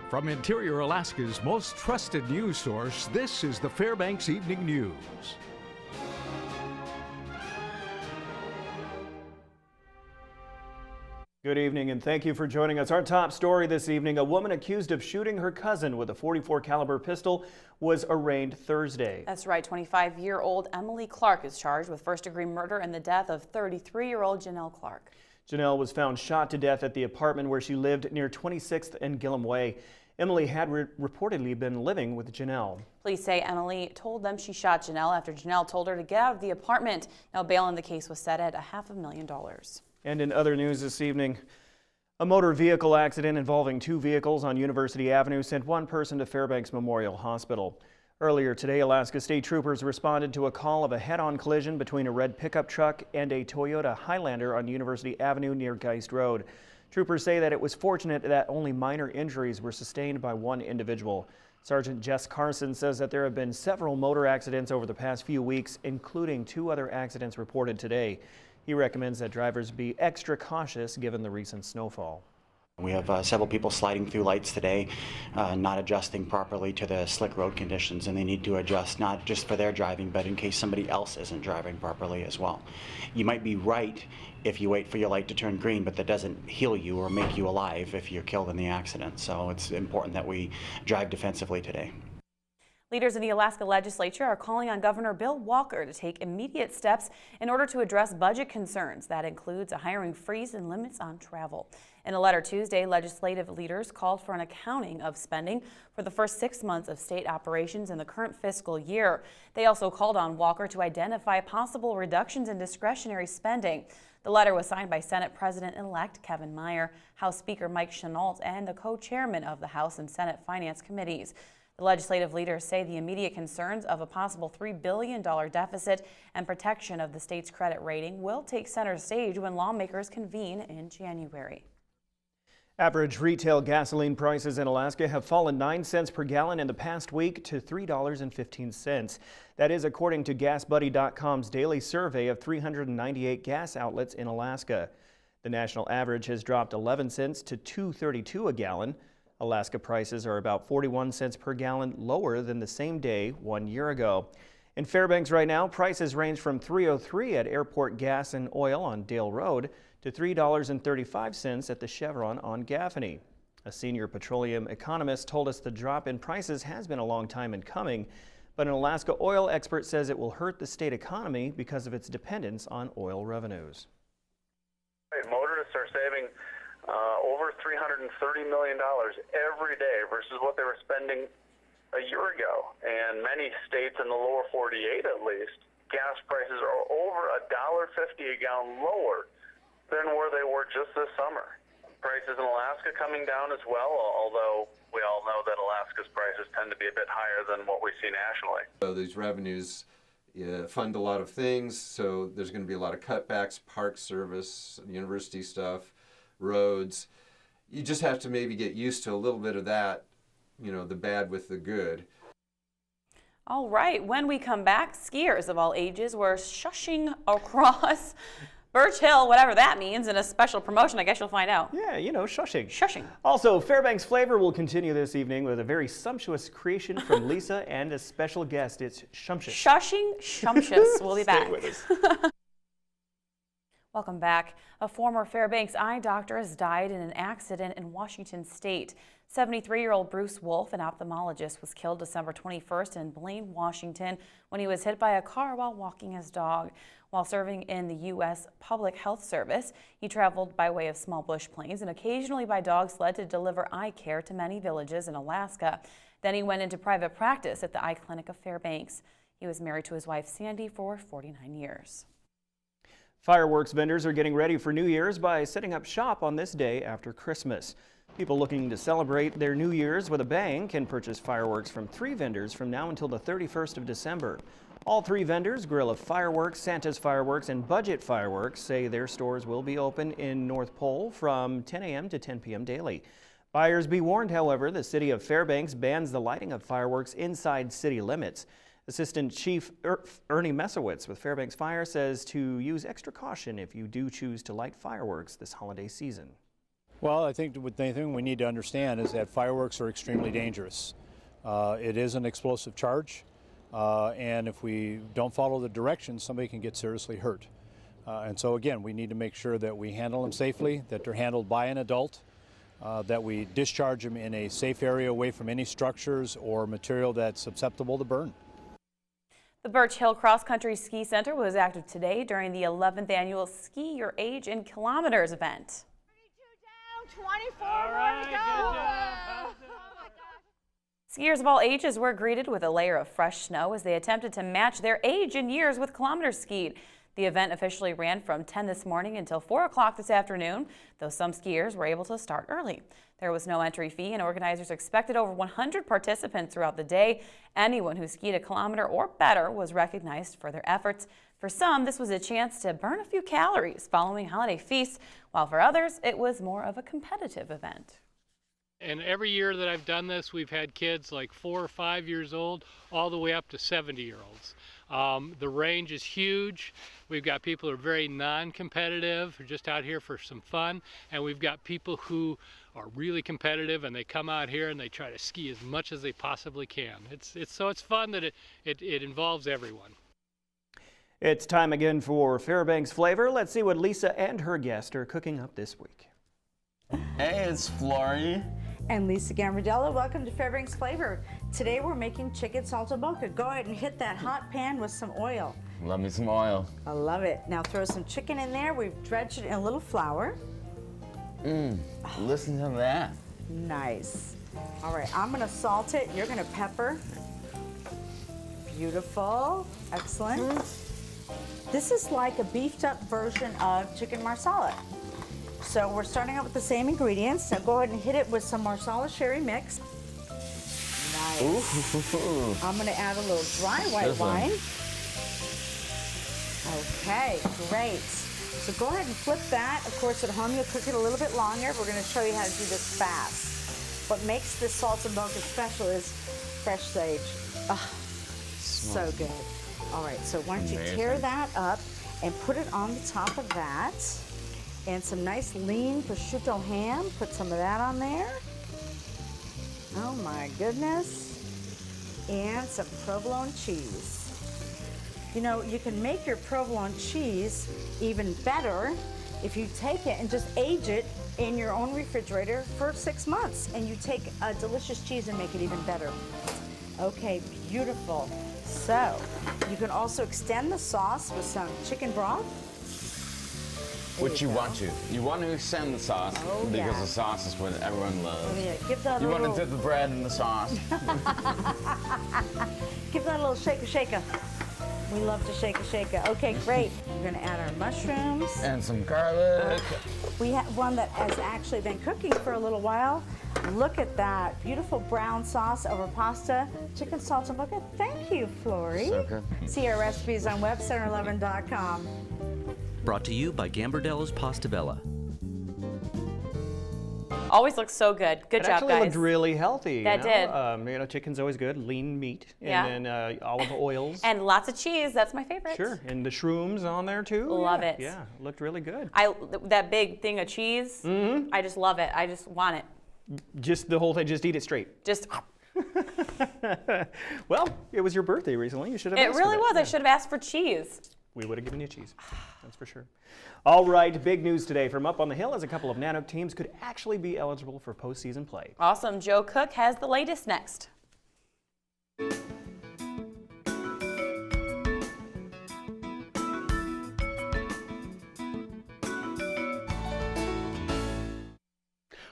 From Interior Alaska's most trusted news source, this is the Fbx Evening News. Good evening and thank you for joining us. Our top story this evening, a woman accused of shooting her cousin with a .44 caliber pistol was arraigned Thursday. That's right, 25-year-old Emily Clark is charged with first-degree murder in the death of 33-year-old Janelle Clark. Janelle was found shot to death at the apartment where she lived near 26th and Gillum Way. Emily had reportedly been living with Janelle. Police say Emily told them she shot Janelle after Janelle told her to get out of the apartment. Now bail in the case was set at $500,000. And in other news this evening, a motor vehicle accident involving two vehicles on University Avenue sent one person to Fairbanks Memorial Hospital. Earlier today, Alaska State Troopers responded to a call of a head-on collision between a red pickup truck and a Toyota Highlander on University Avenue near Geist Road. Troopers say that it was fortunate that only minor injuries were sustained by one individual. Sergeant Jess Carson says that there have been several motor accidents over the past few weeks, including 2 other accidents reported today. He recommends that drivers be extra cautious given the recent snowfall. We have several people sliding through lights today, not adjusting properly to the slick road conditions, and they need to adjust not just for their driving, but in case somebody else isn't driving properly as well. You might be right if you wait for your light to turn green, but that doesn't heal you or make you alive if you're killed in the accident. So it's important that we drive defensively today. Leaders in the Alaska legislature are calling on Governor Bill Walker to take immediate steps in order to address budget concerns. That includes a hiring freeze and limits on travel. In a letter Tuesday, legislative leaders called for an accounting of spending for the first 6 months of state operations in the current fiscal year. They also called on Walker to identify possible reductions in discretionary spending. The letter was signed by Senate President-elect Kevin Meyer, House Speaker Mike Chenault, and the co-chairman of the House and Senate Finance Committees. The legislative leaders say the immediate concerns of a possible $3 billion deficit and protection of the state's credit rating will take center stage when lawmakers convene in January. Average retail gasoline prices in Alaska have fallen 9 cents per gallon in the past week to $3.15. That is according to GasBuddy.com's daily survey of 398 gas outlets in Alaska. The national average has dropped 11 cents to $2.32 a gallon. Alaska prices are about 41 cents per gallon lower than the same day 1 year ago. In Fairbanks right now, prices range from $3.03 at Airport Gas and Oil on Dale Road to $3.35 at the Chevron on Gaffney. A senior petroleum economist told us the drop in prices has been a long time in coming, but an Alaska oil expert says it will hurt the state economy because of its dependence on oil revenues. Motorists are saving over $330 million every day versus what they were spending a year ago. And many states in the lower 48 at least, gas prices are over $1.50 a gallon lower than where they were just this summer. Prices in Alaska coming down as well, although we all know that Alaska's prices tend to be a bit higher than what we see nationally. So these revenues fund a lot of things, so there's going to be a lot of cutbacks, park service, university stuff, roads. You just have to maybe get used to a little bit of that, you know, the bad with the good. All right, when we come back, skiers of all ages were shushing across Birch Hill, whatever that means, in a special promotion. I guess you'll find out. Yeah, you know, shushing. Shushing. Also, Fairbanks Flavor will continue this evening with a very sumptuous creation from Lisa and a special guest. It's Shumptious. Shushing Shumptious. We'll be back. Stay with us. Welcome back. A former Fairbanks eye doctor has died in an accident in Washington State. 73-year-old Bruce Wolf, an ophthalmologist, was killed December 21st in Blaine, Washington, when he was hit by a car while walking his dog. While serving in the U.S. Public Health Service, he traveled by way of small bush planes and occasionally by dog sled to deliver eye care to many villages in Alaska. Then he went into private practice at the eye clinic of Fairbanks. He was married to his wife Sandy for 49 years. Fireworks vendors are getting ready for New Year's by setting up shop on this day after Christmas. People looking to celebrate their New Year's with a bang can purchase fireworks from 3 vendors from now until the 31st of December. All 3 vendors, Gorilla Fireworks, Santa's Fireworks, and Budget Fireworks, say their stores will be open in North Pole from 10 a.m. to 10 p.m. daily. Buyers be warned, however, the city of Fairbanks bans the lighting of fireworks inside city limits. Assistant Chief Ernie Mesowitz with Fairbanks Fire says to use extra caution if you do choose to light fireworks this holiday season. Well, I think the thing we need to understand is that fireworks are extremely dangerous. It is an explosive charge, and if we don't follow the directions, somebody can get seriously hurt. And so again, we need to make sure that we handle them safely, that they're handled by an adult, that we discharge them in a safe area away from any structures or material that's susceptible to burn. The Birch Hill Cross Country Ski Center was active today during the 11th annual Ski Your Age in Kilometers event. 22 down, 24 more to go. Skiers of all ages were greeted with a layer of fresh snow as they attempted to match their age in years with kilometers skied. The event officially ran from 10 this morning until 4 o'clock this afternoon, though some skiers were able to start early. There was no entry fee, and organizers expected over 100 participants throughout the day. Anyone who skied a kilometer or better was recognized for their efforts. For some, this was a chance to burn a few calories following holiday feasts, while for others, it was more of a competitive event. And every year that I've done this, we've had kids like 4 or 5 years old, all the way up to 70-year-olds. The range is huge. We've got people who are very non-competitive, who are just out here for some fun, and we've got people who are really competitive and they come out here and they try to ski as much as they possibly can. It's fun that it involves everyone. It's time again for Fairbanks Flavor. Let's see what Lisa and her guest are cooking up this week. Hey, it's Flory. And Lisa Gambardella, welcome to Fairbanks Flavor. Today we're making chicken saltimbocca. Go ahead and hit that hot pan with some oil. Love me some oil. I love it. Now throw some chicken in there. We've dredged it in a little flour. Listen to that. Nice. All right, I'm gonna salt it. You're gonna pepper. Beautiful. Excellent. This is like a beefed up version of chicken marsala. So we're starting out with the same ingredients. Now go ahead and hit it with some marsala sherry mix. Nice. Ooh. I'm gonna add a little dry white wine. Okay, great. So go ahead and flip that. Of course, at home you'll cook it a little bit longer. We're gonna show you how to do this fast. What makes this saltimbocca special is fresh sage. Oh, so good. All right, so why don't you tear that up and put it on the top of that. And some nice lean prosciutto ham. Put some of that on there. Oh my goodness. And some provolone cheese. You know, you can make your provolone cheese even better if you take it and just age it in your own refrigerator for 6 months. And you take a delicious cheese and make it even better. Okay, beautiful. So, you can also extend the sauce with some chicken broth. Which you want to. You want to extend the sauce because the sauce is what everyone loves. Oh, yeah. Give that you want to dip the bread in the sauce. Give that a little shaker. We love to shaker. Okay, great. We're going to add our mushrooms. And some garlic. We have one that has actually been cooking for a little while. Look at that. Beautiful brown sauce over pasta. Chicken saltimbocca. Thank you, Flory. So good. See our recipes on webcenter11.com. Brought to you by Gambardella's Pasta Bella. Always looks so good. Good job, actually guys. Looked really healthy. That did. You know, chicken's always good. Lean meat. And then olive oils. And lots of cheese. That's my favorite. Sure. And the shrooms on there too. Love it. Yeah, looked really good. That big thing of cheese. I just love it. I just want it. Just the whole thing. Just eat it straight. Just. Well, it was your birthday recently. You should have. It really was. I should have asked for cheese. We would have given you cheese. That's for sure. All right, big news today from up on the hill as a couple of Nanook teams could actually be eligible for postseason play. Awesome. Joe Cook has the latest next.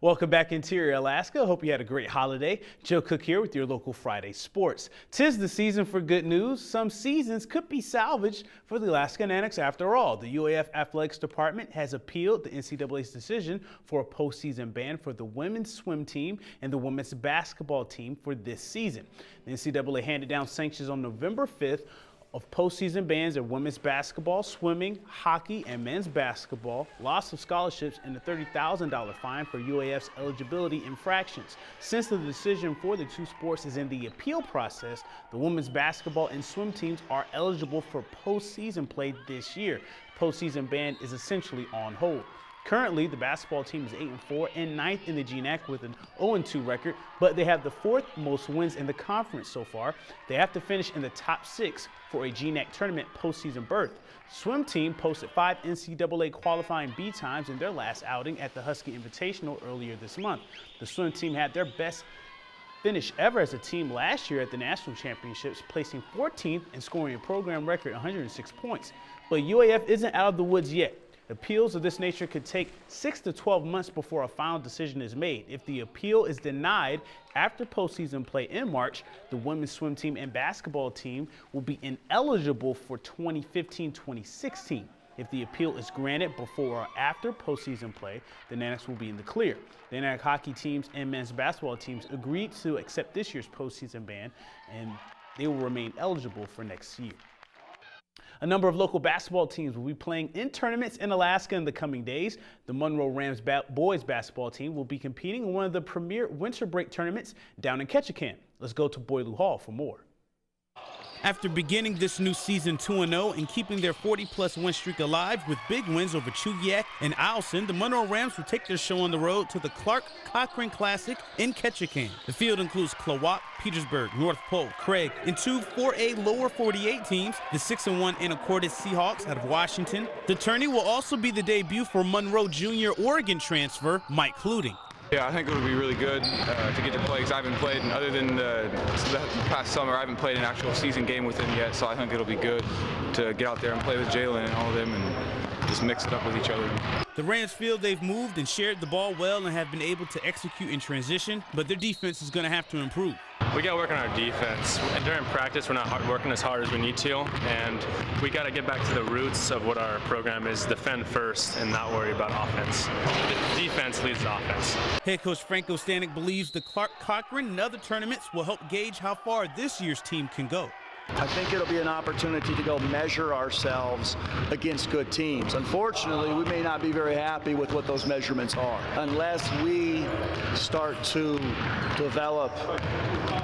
Welcome back, Interior Alaska. Hope you had a great holiday. Joe Cook here with your local Friday sports. 'Tis the season for good news. Some seasons could be salvaged for the Alaska Nanooks after all. The UAF Athletics Department has appealed the NCAA's decision for a postseason ban for the women's swim team and the women's basketball team for this season. The NCAA handed down sanctions on November 5th of postseason bans of women's basketball, swimming, hockey, and men's basketball, loss of scholarships, and a $30,000 fine for UAF's eligibility infractions. Since the decision for the two sports is in the appeal process, the women's basketball and swim teams are eligible for postseason play this year. The postseason ban is essentially on hold. Currently, the basketball team is 8-4 and 9th in the GNAC with an 0-2 record, but they have the 4th most wins in the conference so far. They have to finish in the top 6 for a GNAC tournament postseason berth. Swim team posted 5 NCAA qualifying B times in their last outing at the Husky Invitational earlier this month. The swim team had their best finish ever as a team last year at the national championships, placing 14th and scoring a program record 106 points. But UAF isn't out of the woods yet. Appeals of this nature could take 6 to 12 months before a final decision is made. If the appeal is denied after postseason play in March, the women's swim team and basketball team will be ineligible for 2015-2016. If the appeal is granted before or after postseason play, the Nanics will be in the clear. The Nanic hockey teams and men's basketball teams agreed to accept this year's postseason ban, and they will remain eligible for next year. A number of local basketball teams will be playing in tournaments in Alaska in the coming days. The Monroe Rams boys basketball team will be competing in one of the premier winter break tournaments down in Ketchikan. Let's go to Boileau Hall for more. After beginning this new season 2-0 and keeping their 40-plus win streak alive with big wins over Chugiak and Eielson, the Monroe Rams will take their show on the road to the Clark Cochran Classic in Ketchikan. The field includes Klawock, Petersburg, North Pole, Craig, and 2 4A lower 48 teams, the 6-1 Anacortes Seahawks out of Washington. The tourney will also be the debut for Monroe Junior Oregon transfer Mike Cluting. Yeah, I think it would be really good to get to play because I haven't played, other than the past summer, I haven't played an actual season game with him yet, so I think it'll be good to get out there and play with Jalen and all of them and just mix it up with each other. The Rams feel they've moved and shared the ball well and have been able to execute in transition, but their defense is going to have to improve. We got to work on our defense. And during practice, we're not working as hard as we need to, and we got to get back to the roots of what our program is: defend first and not worry about offense. The defense leads the offense. Head coach Franco Stanek believes the Clark Cochran and other tournaments will help gauge how far this year's team can go. I think it'll be an opportunity to go measure ourselves against good teams. Unfortunately, we may not be very happy with what those measurements are unless we start to develop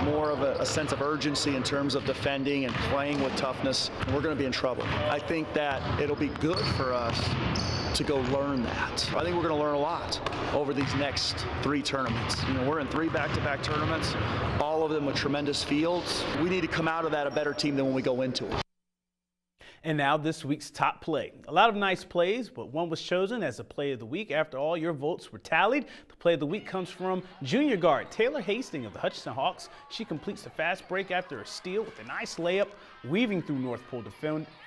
more of a sense of urgency in terms of defending and playing with toughness. We're going to be in trouble. I think that it'll be good for us to go learn that. I think we're going to learn a lot over these next 3 tournaments. You know, we're in 3 back-to-back tournaments, all of them with tremendous fields. We need to come out of that a better team than when we go into it. And now this week's top play. A lot of nice plays, but one was chosen as the play of the week after all your votes were tallied. The play of the week comes from junior guard Taylor Hastings of the Hutchinson Hawks. She completes a fast break after a steal with a nice layup, weaving through North Pole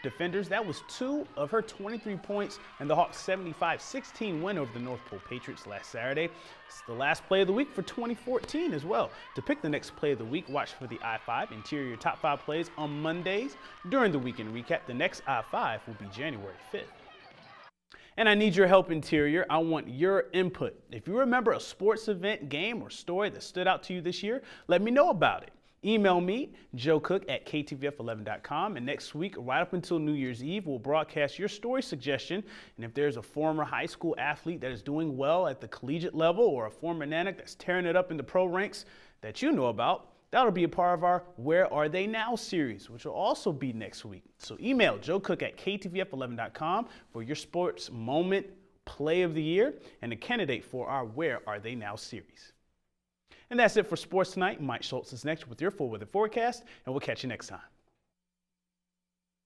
defenders. That was 2 of her 23 points and the Hawks' 75-16 win over the North Pole Patriots last Saturday. It's the last play of the week for 2014 as well. To pick the next play of the week, watch for the I-5 Interior Top 5 plays on Mondays. During the weekend recap, the next I-5 will be January 5th. And I need your help, Interior. I want your input. If you remember a sports event, game, or story that stood out to you this year, let me know about it. Email me, joecook@ktvf11.com, and next week, right up until New Year's Eve, we'll broadcast your story suggestion. And if there's a former high school athlete that is doing well at the collegiate level or a former Nanic that's tearing it up in the pro ranks that you know about, that'll be a part of our Where Are They Now series, which will also be next week. So email joecook@ktvf11.com for your sports moment, play of the year, and a candidate for our Where Are They Now series. And that's it for sports tonight. Mike Schultz is next with your full weather forecast, and we'll catch you next time.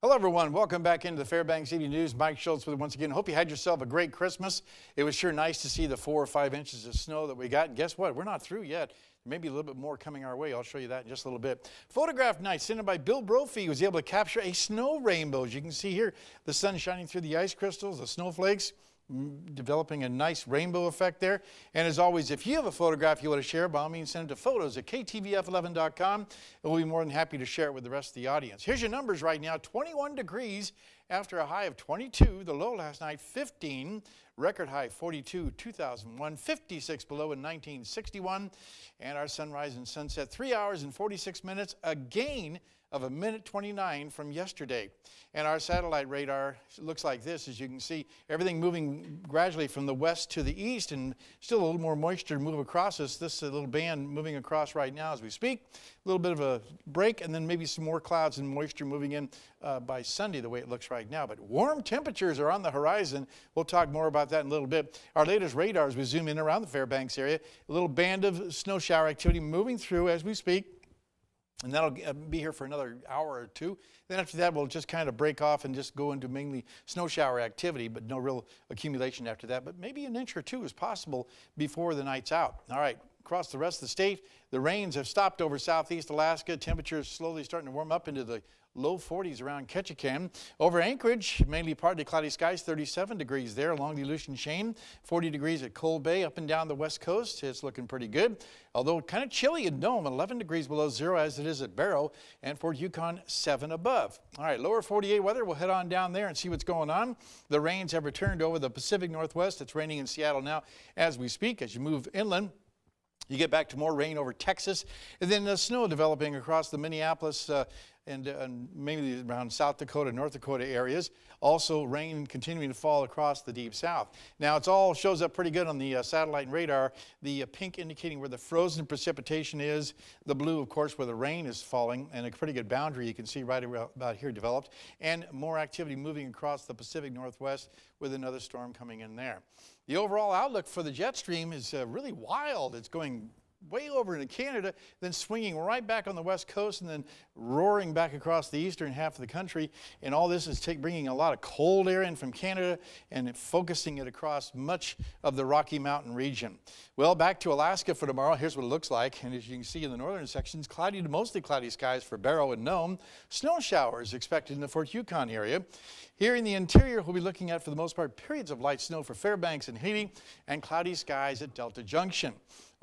Hello, everyone. Welcome back into the Fbx Evening News. Mike Schultz with you once again. Hope you had yourself a great Christmas. It was sure nice to see the 4 or 5 inches of snow that we got. And guess what? We're not through yet. Maybe a little bit more coming our way. I'll show you that in just a little bit. Photograph night sent in by Bill Brophy was able to capture a snow rainbow. As you can see here, the sun shining through the ice crystals, the snowflakes, developing a nice rainbow effect there. And as always, if you have a photograph you want to share, by all means send it to photos@ktvf11.com, and we'll be more than happy to share it with the rest of the audience. Here's your numbers right now: 21 degrees after a high of 22. The low last night 15. Record high 42, 2001, 56 below in 1961. And our sunrise and sunset 3 hours and 46 minutes, a gain of 1:29 from yesterday. And our satellite radar looks like this. As you can see, everything moving gradually from the west to the east, and still a little more moisture to move across us. This little band moving across right now as we speak. A little bit of a break, and then maybe some more clouds and moisture moving in by Sunday the way it looks right now. But warm temperatures are on the horizon. We'll talk more about that in a little bit. Our latest radar as we zoom in around the Fairbanks area. A little band of snow shower activity moving through as we speak. And that'll be here for another hour or two. Then after that, we'll just kind of break off and just go into mainly snow shower activity, but no real accumulation after that. But maybe an inch or two is possible before the night's out. All right, across the rest of the state, the rains have stopped over southeast Alaska. Temperatures slowly starting to warm up into the low 40s around Ketchikan. Over Anchorage, mainly partly cloudy skies, 37 degrees there along the Aleutian chain, 40 degrees at Cold Bay, up and down the west coast. It's looking pretty good, although kind of chilly in Nome, 11 degrees below zero as it is at Barrow, and Fort Yukon, 7 above. All right, lower 48 weather, we'll head on down there and see what's going on. The rains have returned over the Pacific Northwest. It's raining in Seattle now as we speak. As you move inland, you get back to more rain over Texas, and then snow developing across the Minneapolis and mainly around South Dakota, North Dakota areas. Also rain continuing to fall across the deep south. Now it all shows up pretty good on the satellite and radar. The pink indicating where the frozen precipitation is, the blue of course where the rain is falling, and a pretty good boundary you can see right about here developed, and more activity moving across the Pacific Northwest with another storm coming in there. The overall outlook for the jet stream is really wild. It's going way over into Canada, then swinging right back on the west coast and then roaring back across the eastern half of the country. And all this is bringing a lot of cold air in from Canada and focusing it across much of the Rocky Mountain region. Well, back to Alaska for tomorrow. Here's what it looks like. And as you can see in the northern sections, cloudy to mostly cloudy skies for Barrow and Nome. Snow showers expected in the Fort Yukon area. Here in the interior, we'll be looking at, for the most part, periods of light snow for Fairbanks and Haiti, and cloudy skies at Delta Junction.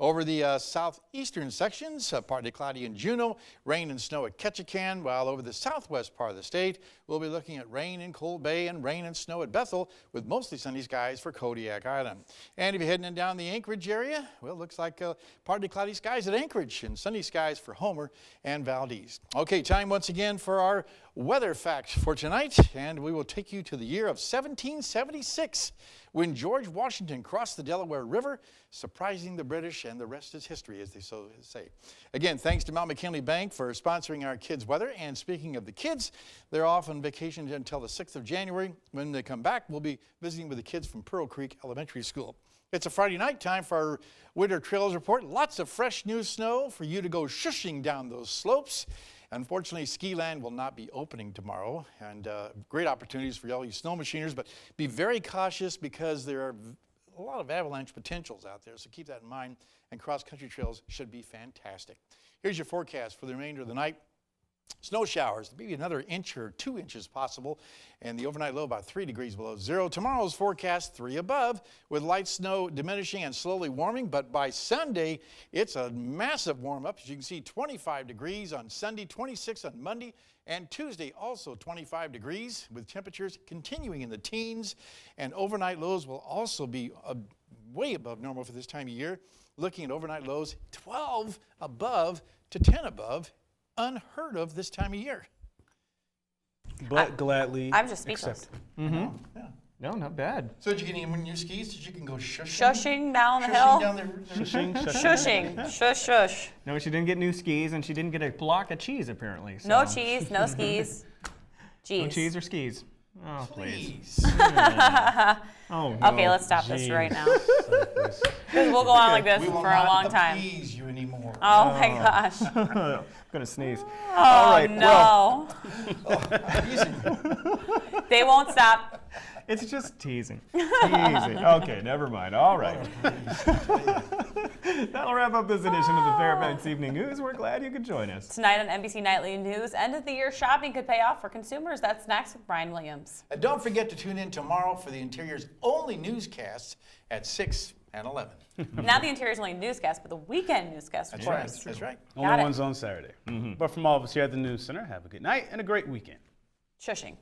Over the southeastern sections, partly cloudy in Juneau, rain and snow at Ketchikan, while over the southwest part of the state, we'll be looking at rain in Cold Bay and rain and snow at Bethel, with mostly sunny skies for Kodiak Island. And if you're heading down the Anchorage area, well, it looks like partly cloudy skies at Anchorage and sunny skies for Homer and Valdez. Okay, time once again for our weather fact for tonight, and we will take you to the year of 1776, when George Washington crossed the Delaware River, surprising the British, and the rest is history, as they so say. Again, thanks to Mount McKinley Bank for sponsoring our kids' weather. And speaking of the kids, they're off on vacation until the 6th of January. When they come back, we'll be visiting with the kids from Pearl Creek Elementary School. It's a Friday night, time for our winter trails report. Lots of fresh new snow for you to go shushing down those slopes. Unfortunately, Skiland will not be opening tomorrow, and great opportunities for all you snow machiners, but be very cautious because there are a lot of avalanche potentials out there, so keep that in mind, and cross-country trails should be fantastic. Here's your forecast for the remainder of the night. Snow showers, maybe another inch or 2 inches possible, and the overnight low about 3 degrees below zero. Tomorrow's forecast 3 above, with light snow diminishing and slowly warming, but by Sunday, it's a massive warm up. As you can see, 25 degrees on Sunday, 26 on Monday, and Tuesday also 25 degrees, with temperatures continuing in the teens, and overnight lows will also be way above normal for this time of year. Looking at overnight lows, 12 above to 10 above. Unheard of this time of year. But gladly I'm just speechless. Mm-hmm. Yeah. No, not bad. So did you get in your skis? Did you can go shushing? Shushing down the hill. Down there. Shushing. Shush, shush. No, she didn't get new skis, and she didn't get a block of cheese, apparently. So. No cheese, no skis. Jeez. No cheese or skis. Oh, please. Oh, no. Okay, let's stop this right now. Because we'll go on like this for a long time. We will not appease you anymore. Oh, my gosh. I'm going to sneeze. Oh, all right, no. Well. They won't stop. It's just teasing. Okay, never mind. All right. That'll wrap up this edition of the Fbx Evening News. We're glad you could join us. Tonight on NBC Nightly News, end of the year shopping could pay off for consumers. That's next with Brian Williams. And don't forget to tune in tomorrow for the Interior's only newscasts at 6 and 11. Not the Interior's only newscast, but the weekend newscast, of course. That's right. Only one's on Saturday. But from all of us here at the News Center, have a good night and a great weekend. Shushing.